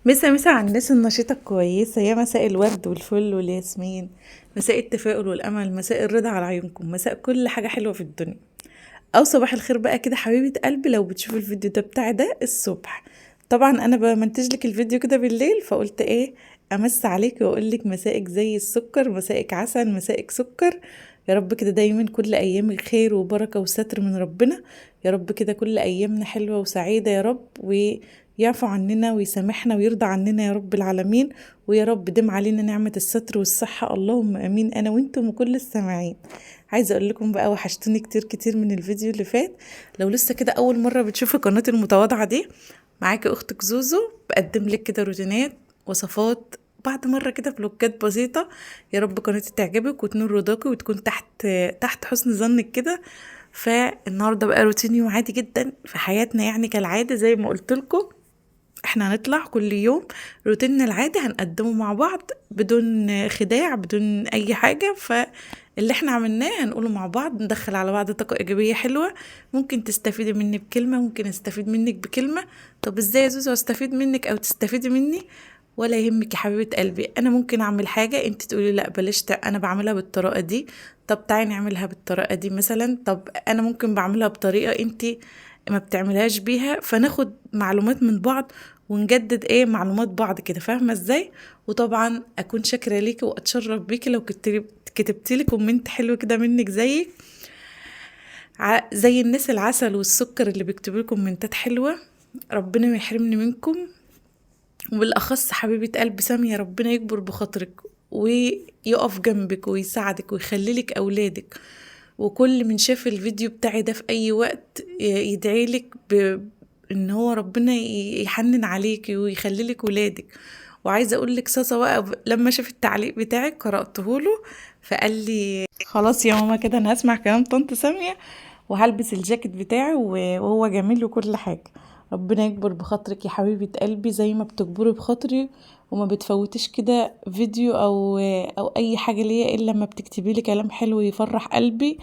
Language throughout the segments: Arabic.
مسا على الناس النشيطة الكويسة، يا مساء الورد والفل والياسمين، مساء التفاؤل والأمل، مساء الرضا على عيونكم، مساء كل حاجة حلوة في الدنيا، أو صباح الخير بقى كده حبيبة قلبي لو بتشوف الفيديو ده بتاعي ده الصبح. طبعا أنا بمنتج لك الفيديو كده بالليل، فقلت إيه أمس عليك وأقول لك مسائك زي السكر، مسائك عسل، مسائك سكر. يا رب كده دايما كل أيامك خير وبركة وستر من ربنا. يا رب كده كل أيامنا حلوة وسعيدة يا رب، ويعفو عننا ويسامحنا ويرضى عننا يا رب العالمين. ويا رب دم علينا نعمة الستر والصحة، اللهم أمين، أنا وإنتم وكل السامعين. عايزة أقول لكم بقى وحشتوني كتير كتير من الفيديو اللي فات. لو لسه كده أول مرة بتشوفي قناتي المتواضعة دي، معاكي أختك زوزو، بقدم لك كده روتينات، وصفات، بعد مرة كده فلوجات بسيطة. يا رب قناتي تعجبك وتنور رضاكي وتكون تحت حسن ظنك كده. فالنهارده بقى روتين يوم عادي جدا في حياتنا، يعني كالعادة زي ما قلت لكم احنا هنطلع كل يوم روتيننا العادي هنقدمه مع بعض بدون خداع بدون اي حاجة. فاللي احنا عملناه هنقوله مع بعض، ندخل على بعض طاقة ايجابية حلوة. ممكن تستفيدي مني بكلمة، ممكن استفيد منك بكلمة. طب ازاي يا زوزو استفيد منك او تستفيدي مني؟ ولا يهمك يا حبيبة قلبي، انا ممكن اعمل حاجة انت تقولي لا بلاش، انا بعملها بالطريقة دي. طب تعالي نعملها بالطريقة دي مثلا. طب انا ممكن بعملها بطريقة انت ما بتعملهاش بيها، فناخد معلومات من بعض ونجدد معلومات بعض كده، فاهمة ازاي؟ وطبعا اكون شاكرة ليكي واتشرف بيكي لو كتبتيلي كومنت حلو كده منك زيك، زي الناس العسل والسكر اللي بيكتبوا لي كومنتات حلوة. ربنا ما يحرمني منكم، وبالاخص حبيبة قلب سامية، ربنا يكبر بخاطرك ويقف جنبك ويساعدك ويخليلك اولادك. وكل من شاف الفيديو بتاعي ده في اي وقت يدعيلك ان هو ربنا يحنن عليكي ويخليلك ولادك. وعايزه اقول لك صاصه بقى، لما شاف التعليق بتاعك قراته له فقال لي خلاص يا ماما كده انا هسمع كلام طنط ساميه وهلبس الجاكيت بتاعي وهو جميل وكل حاجه. ربنا يكبر بخاطرك يا حبيبه قلبي زي ما بتكبري بخاطري، وما بتفوتش كده فيديو او اي حاجه ليا الا لما بتكتبي لي كلام حلو يفرح قلبي.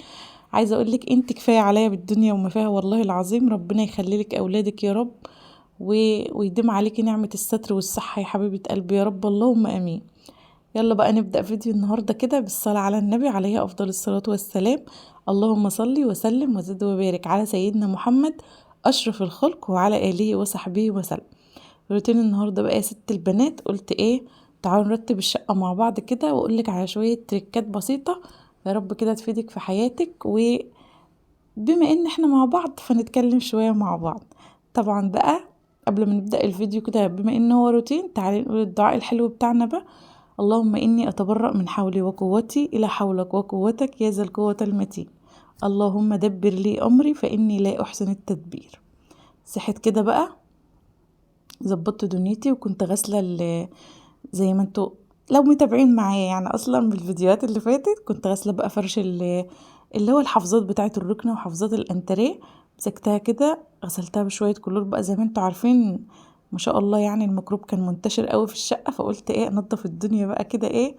عايزه اقول لك انت كفايه عليا بالدنيا وما فيها والله العظيم. ربنا يخلي لك اولادك يا رب، و... ويديم عليكي نعمه الستر والصحه يا حبيبه قلبي يا رب، اللهم امين. يلا بقى نبدا فيديو النهارده كده بالصلاه على النبي عليه افضل الصلاه والسلام. اللهم صل وسلم وزد وبارك على سيدنا محمد اشرف الخلق وعلى اله وصحبه وسلم. روتين النهارده بقى يا ست البنات، قلت تعالوا نرتب الشقه مع بعض كده واقول لك على شويه تريكات بسيطه يا رب كده تفيدك في حياتك. بما ان احنا مع بعض فنتكلم شوية مع بعض. طبعا بقى قبل ما نبدأ الفيديو كده، بما ان هو روتين، تعالي نقول الدعاء الحلو بتاعنا بقى. اللهم اني اتبرأ من حولي وقوتي الى حولك وقوتك يا ذا القوة المتين. اللهم دبر لي امري فاني لا احسن التدبير. صحت كده بقى، ظبطت دنيتي وكنت غاسلة زي ما انتوا لو متابعين معايا يعني اصلا بالفيديوهات اللي فاتت، كنت غاسله بقى فرش اللي هو الحفاظات بتاعه الركنه وحفاظات الانتريه. مسكتها كده غسلتها بشويه كلور بقى زي ما انتوا عارفين، ما شاء الله يعني الميكروب كان منتشر قوي في الشقه، فقلت انضف الدنيا بقى كده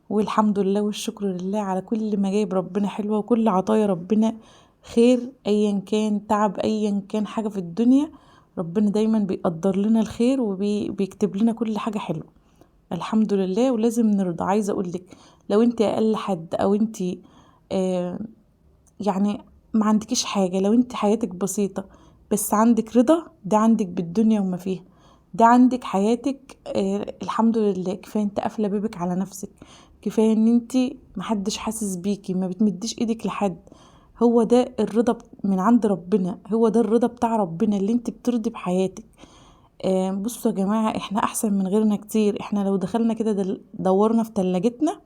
والحمد لله والشكر لله على كل ما جايب ربنا حلوه، وكل عطايا ربنا خير، ايا كان تعب ايا كان حاجه في الدنيا ربنا دايما بيقدر لنا الخير وبيكتب لنا كل حاجه حلوه، الحمد لله. ولازم نرضى. عايزه اقولك لو انت اقل حد او انت آه يعني ما عندكيش حاجه، لو انت حياتك بسيطه بس عندك رضا، ده عندك بالدنيا وما فيها، ده عندك حياتك. الحمد لله. كفايه انت قافله بيبك على نفسك، كفايه ان انت محدش حاسس بيكي، ما بتمديش ايدك لحد. هو ده الرضا من عند ربنا، هو ده الرضا بتاع ربنا اللي انت بترضي بحياتك. بصوا يا جماعة احنا احسن من غيرنا كتير. احنا لو دخلنا كده دورنا في تلاجتنا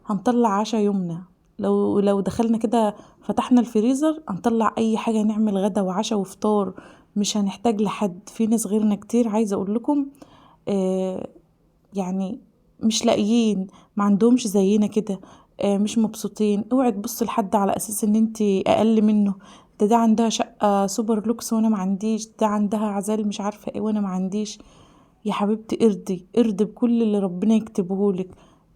هنطلع عشا يومنا. لو دخلنا كده فتحنا الفريزر هنطلع اي حاجة، نعمل غدا وعشا وفطار، مش هنحتاج لحد. في ناس غيرنا كتير عايزة اقول لكم اه يعني مش لاقيين، ما عندهمش زينا كده، مش مبسوطين. اوعي تبص لحد على اساس ان انتي اقل منه. ده عندها شقة سوبر لوكس وانا ما عنديش، ده عندها عزال مش عارفة وانا ما عنديش. يا حبيبتي ارضي بكل اللي ربنا يكتبهولك.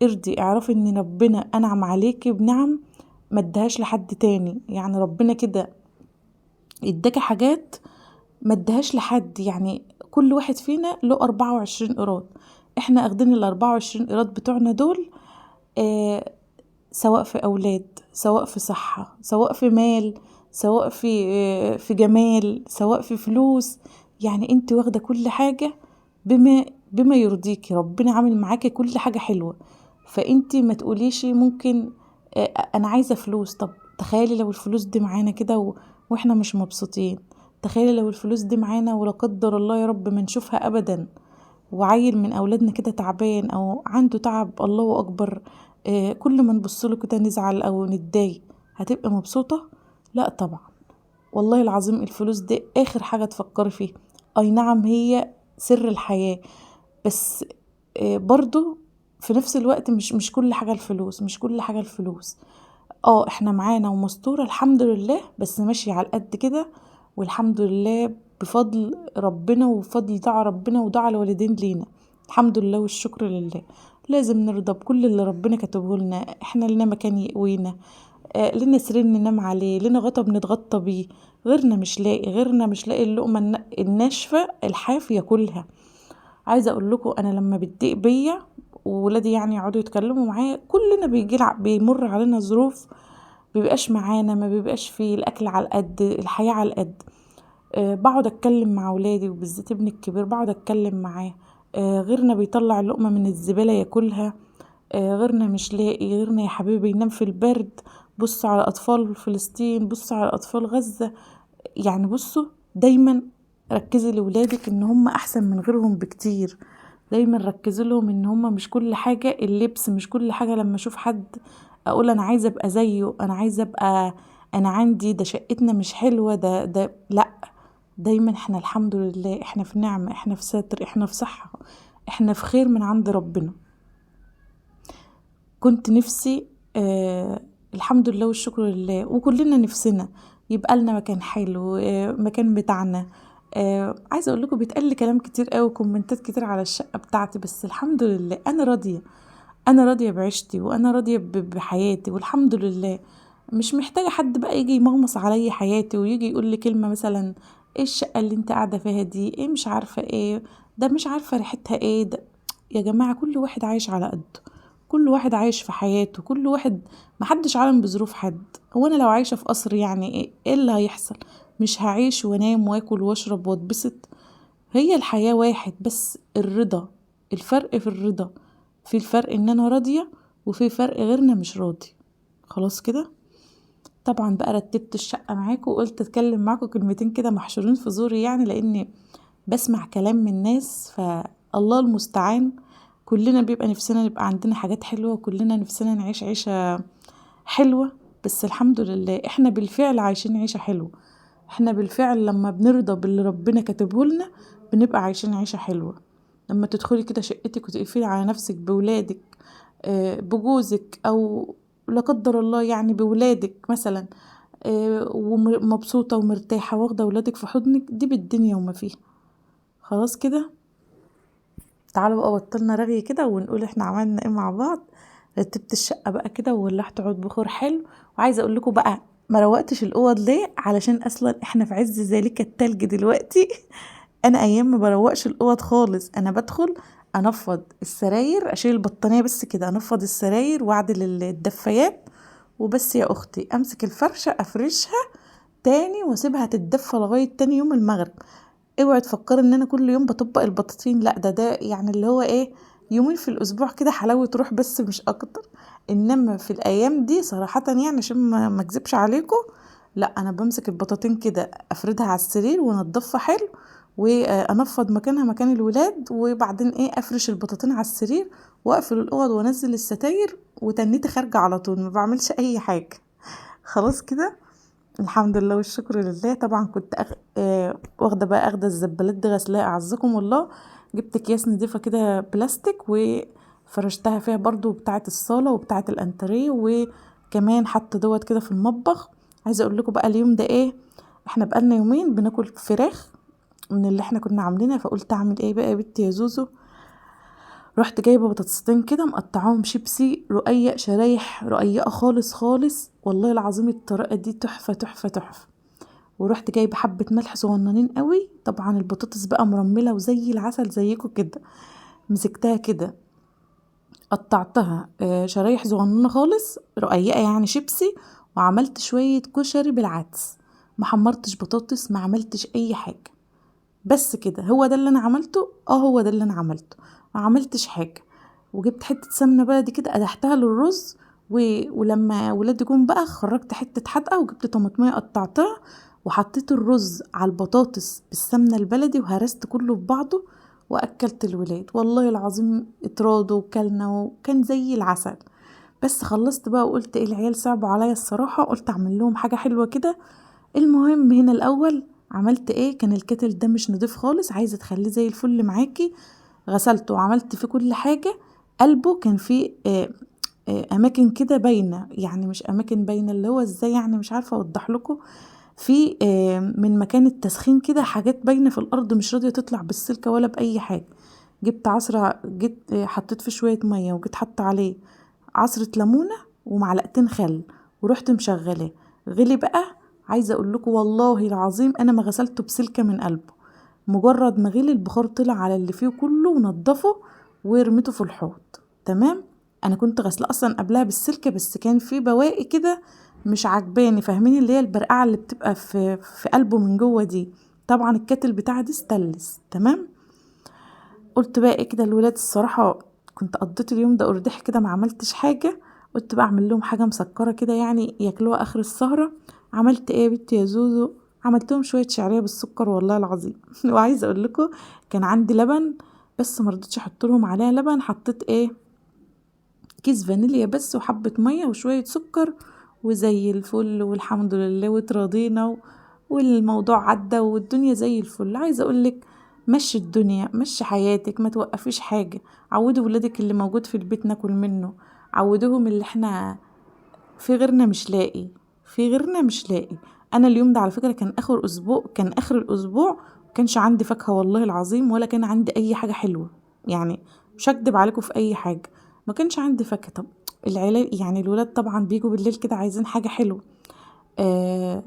ارضي، اعرفي ان ربنا انعم عليكي بنعم ما ادهاش لحد تاني. ربنا كده اداكي حاجات ما ادهاش لحد. كل واحد فينا له 24 قيراط. احنا اخدين ال24 قيراط بتوعنا دول، سواء في أولاد، سواء في صحة، سواء في مال، سواء في جمال، سواء في فلوس. يعني انت واخدة كل حاجة بما يرضيكي. ربنا عامل معاكي كل حاجة حلوة. فانت ما تقوليش ممكن انا عايزة فلوس. طب تخيلي لو الفلوس دي معانا كده واحنا مش مبسوطين. تخيلي لو الفلوس دي معانا ولا قدر الله يا رب ما نشوفها ابدا، وعيل من اولادنا كده تعبان او عنده تعب، الله اكبر، كل ما نبصله كده نزعل او نتضايق. هتبقى مبسوطة؟ لا طبعا. والله العظيم الفلوس دي اخر حاجة تفكري فيها. اي نعم هي سر الحياة، بس برضو في نفس الوقت مش كل حاجة الفلوس، مش كل حاجة الفلوس. احنا معانا ومستورة الحمد لله، بس ماشي على قد كده. والحمد لله بفضل ربنا وفضل دعاء ربنا ودعاء الوالدين لينا. الحمد لله والشكر لله. لازم نرضى بكل اللي ربنا كتبه لنا. احنا لنا مكان يقوينا، لنا سرير ننام عليه، لنا غطا بنتغطى بيه. غيرنا مش لاقي اللقمة الناشفة الحاف ياكلها. عايزة اقول لكم انا لما بتضايق بيا وولادي يعني يقعدوا يتكلموا معايا، كلنا بيمر علينا ظروف، بيبقاش معانا، ما بيبقاش فيه الاكل على القد، الحياة على القد. بقعد اتكلم مع ولادي وبالذات ابني الكبير، بقعد اتكلم معاه. غيرنا بيطلع اللقمة من الزبالة ياكلها، غيرنا مش لاقي. غيرنا يا حبيبي ينام في البرد. بص على اطفال فلسطين، بص على اطفال غزة. يعني بصوا دايما ركزي لولادك ان هم احسن من غيرهم بكتير. دايما ركزي لهم ان هم مش كل حاجة اللبس، مش كل حاجة لما اشوف حد اقول انا عايزة ابقى زيه، انا عايزة ابقى، انا عندي ده شقتنا مش حلوة، ده لا. دايما احنا الحمد لله، احنا في نعمة، احنا في ستر، احنا في صحة، احنا في خير من عند ربنا. كنت نفسي الحمد لله والشكر لله، وكلنا نفسنا يبقى لنا مكان حلو، مكان بتاعنا. عايزه اقول لكم بيتقال لي كلام كتير قوي وكومنتات كتير على الشقه بتاعتي، بس الحمد لله انا راضيه. انا راضيه بعيشتي وانا راضيه بحياتي والحمد لله. مش محتاجه حد بقى يجي يمغمص عليا حياتي ويجي يقول لي كلمه مثلا ايه الشقه اللي انت قاعده فيها دي، ايه مش عارفه ايه ده، مش عارفه ريحتها ايه ده. يا جماعه كل واحد عايش على قده، كل واحد عايش في حياته، كل واحد، محدش عالم بظروف حد. هو انا لو عايشه في قصر يعني ايه اللي هيحصل؟ مش هعيش وانام واكل واشرب واتبسط؟ هي الحياه واحد، بس الرضا. الفرق في الرضا، في الفرق ان انا راضيه وفي فرق غيرنا مش راضي. خلاص كده. طبعا بقى رتبت الشقه معاكم وقلت اتكلم معاكم كلمتين كده محشورين في زوري، يعني لاني بسمع كلام من ناس، فالله المستعان. كلنا بيبقى نفسنا نبقى عندنا حاجات حلوة، وكلنا نفسنا نعيش عيشة حلوة. بس الحمد لله احنا بالفعل عايشين عيشة حلوة. احنا بالفعل لما بنرضى باللي ربنا كاتبه لنا بنبقى عايشين عيشة حلوة. لما تدخلي كده شقتك وتقفلي على نفسك بولادك، بجوزك، او لا قدر الله يعني بولادك مثلا، ومبسوطة ومرتاحة واخدة ولادك في حضنك، دي بالدنيا وما فيها. خلاص كده. تعالوا بقى بطلنا رغي كده ونقول احنا عملنا ايه مع بعض. رتبت الشقة بقى كده وولعت عود بخور حلو. وعايزة اقول لكم بقى ما روقتش الاوض ليه، علشان اصلا احنا في عز ذلك التلج دلوقتي. انا ايام ما بروقش الاوض خالص. انا بدخل انفض السراير، اشيل البطانية بس كده، انفض السراير واعدل الدفايات وبس يا اختي. امسك الفرشة افرشها تاني واسيبها تتدفى لغاية تاني يوم المغرب. اوعي تفكر ان انا كل يوم بطبق البطاطين، لا، ده يعني اللي هو ايه، يومين في الاسبوع كده حلاوة روح بس مش اكتر. انما في الايام دي صراحة يعني عشان ما اكذبش عليكم، لا انا بمسك البطاطين كده افردها على السرير وانضفها حلو، وانفض مكانها مكان الولاد، وبعدين ايه افرش البطاطين على السرير واقفل الاوض وانزل الستاير وتنيتي خارجة على طول، ما بعملش اي حاجة. خلاص كده. الحمد لله والشكر لله. طبعا كنت واخده بقى، اخده الزبالات دي غسلاها اعزكم الله. جبت اكياس نضيفه كده بلاستيك وفرشتها فيها برضو بتاعه الصاله وبتاعه الانتريه، وكمان حط دوت كده في المطبخ. عايزه اقول لكم بقى اليوم ده ايه، احنا بقالنا يومين بناكل فراخ من اللي احنا كنا عاملينها. فقلت اعمل ايه بقى يا بنتي يا زوزو، رحت جايبه بطاطستين كده مقطعاهم شيبسي رقيق، شرايح رقيقه خالص خالص. والله العظيم الطريقه دي تحفه تحفه تحفه. ورحت جايبه حبه ملح صغننين قوي. طبعا البطاطس بقى مرمله وزي العسل زيكم كده. مسكتها كده قطعتها شرايح صغننه خالص رقيقه يعني شيبسي، وعملت شويه كشري بالعدس. ما حمرتش بطاطس، ما عملتش اي حاجه، بس كده. هو ده اللي انا عملته، هو ده اللي انا عملته، ما عملتش حاجه. وجبت حته سمنه بلدي كده قدحتها للرز ولما ولادي جم بقى خرجت حته حدقه وجبت طماطميه قطعتها وحطيت الرز على البطاطس بالسمنه البلدي وهرست كله في بعضه واكلت الولاد. والله العظيم اتراضوا وكلنا وكان زي العسل. بس خلصت بقى وقلت ايه، العيال صعبوا عليا الصراحه، قلت اعمل لهم حاجه حلوه كده. المهم هنا الاول عملت ايه، كان الكتل ده مش نضيف خالص، عايزه تخليه زي الفل معاكي. غسلته وعملت فيه كل حاجه. قلبه كان فيه اماكن كده باينه، يعني مش اماكن باينه اللي هو ازاي، يعني مش عارفه اوضح لكم. في من مكان التسخين كده حاجات باينه في الارض مش راضيه تطلع بالسلكه ولا باي حاجه. جبت عصره، جيت حطيت فيه شويه ميه وجيت حط عليه عصره ليمونه ومعلقتين خل ورحت مشغلاه. غلي بقى. عايزه اقول لكم والله العظيم انا ما غسلته بسلكه من قلبه. مجرد ما غلي البخار طلع على اللي فيه كله ونضفه ورميته في الحوض. تمام. انا كنت غسله اصلا قبلها بالسلكه، بس كان في بواقي كده مش عجباني، فاهمين اللي هي البرقعه اللي بتبقى في قلبه من جوه دي. طبعا الكتل بتاعه دي استلس. تمام. قلت بقى ايه كده، الولاد الصراحه كنت قضيت اليوم ده اردح كده ما عملتش حاجه. قلت بقى اعمل لهم حاجه مسكره كده يعني ياكلوها اخر السهره. عملت ايه يا بنتي يا زوزو، عملت لهم شويه شعريه بالسكر والله العظيم. وعايزه اقول لكم كان عندي لبن بس ما رضيتش احط لهم عليها لبن. حطيت ايه، كيس فانيليا بس وحبه ميه وشويه سكر وزي الفل والحمد لله وتراضينا والموضوع عدى والدنيا زي الفل. عايزه اقولك مشي الدنيا، مشي حياتك، ما توقفيش حاجه. عودوا ولادك اللي موجود في البيت ناكل منه. عودوهم اللي احنا في غيرنا مش لاقي، في غيرنا مش لاقي. انا اليوم ده على فكره كان اخر اسبوع، كان اخر الاسبوع كانش عندي فاكهه والله العظيم، ولا كان عندي اي حاجه حلوه. يعني مش هكدب عليكم في اي حاجه، ما كانش عندي فاكهه. طب العيال يعني الولاد طبعا بيجوا بالليل كده عايزين حاجه حلوه. آه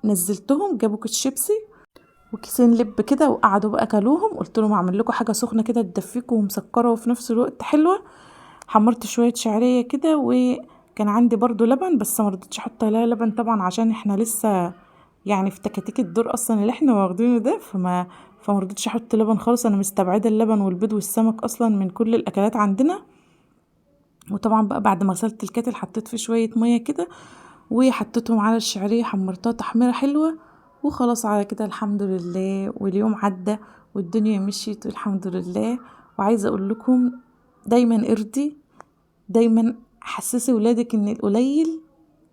نزلتهم جابوا كيس شيبسي وكيسين لب كده وقعدوا بقى اكلوهم. قلت لهم اعمل لكم حاجه سخنه كده تدفيكم ومسكره وفي نفس الوقت حلوه. حمرت شويه شعريه كده وكان عندي برضو لبن بس ما رضيتش احط عليها لبن طبعا عشان احنا لسه يعني في تكاتيك الدور اصلا اللي احنا واخدينه ده، فما رضيتش احط لبن خالص. انا مستبعده اللبن والبيض والسمك اصلا من كل الاكلات عندنا. وطبعا بقى بعد ما غسلت الكاتل حطيت فيه شويه ميه كده وحطيتهم على الشعريه حمرتها تحميره حلوه. وخلاص على كده الحمد لله، واليوم عدى والدنيا مشيت والحمد لله. وعايزه اقول لكم دايما ارضي، دايما حسسي ولادك ان القليل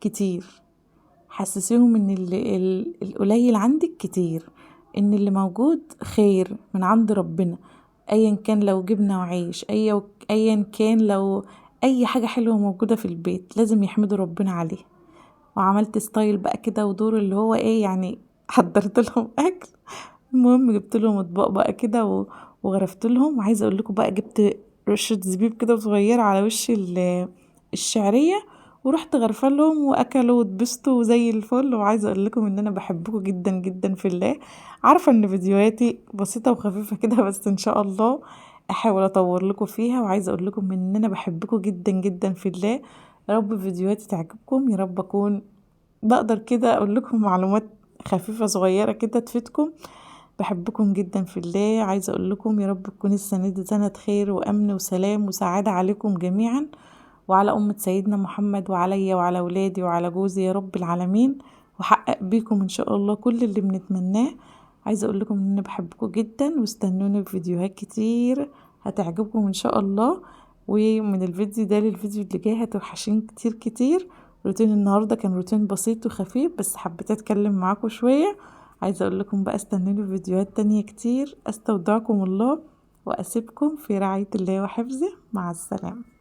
كتير. حسسيهم ان القليل عندك كتير، ان اللي موجود خير من عند ربنا. ايا كان لو جبنه وعيش، ايا كان لو اي حاجه حلوه موجوده في البيت لازم يحمدوا ربنا عليها. وعملت ستايل بقى كده ودور اللي هو ايه يعني، حضرت لهم اكل. المهم جبت لهم اطباق بقى كده وغرفت لهم. وعايزه اقول لكم بقى جبت رشه زبيب كده صغيره على وش الشعريه ورحت غرفه لهم واكلوا واتبسطوا زي الفل. وعايزه اقول لكم ان انا بحبكم جدا جدا في الله. عارفه ان فيديوهاتي بسيطه وخفيفه كده بس ان شاء الله احاول اطور لكم فيها. وعايزه اقول لكم ان انا بحبكم جدا جدا في الله. يا رب فيديوهاتي تعجبكم، يا رب اكون بقدر كده اقول لكم معلومات خفيفة صغيرة كده تفيدكم. بحبكم جدا في الله. عايزة اقول لكم يا رب تكون السنة دي سنة خير وامن وسلام وسعادة عليكم جميعا وعلى أمة سيدنا محمد وعليا وعلى ولادي وعلى جوزي يا رب العالمين. وحقق بيكم ان شاء الله كل اللي بنتمناه. عايزة اقول لكم ان انا بحبكم جدا واستنوني بفيديوهات كتير هتعجبكم ان شاء الله. ومن الفيديو ده للفيديو اللي جاي هتوحشين كتير كتير. روتين النهارده كان روتين بسيط وخفيف بس حبيت اتكلم معاكم شويه. عايزه اقول لكم بقى استنوني في فيديوهات تانية كتير. استودعكم الله واسيبكم في رعايه الله وحفظه. مع السلامه.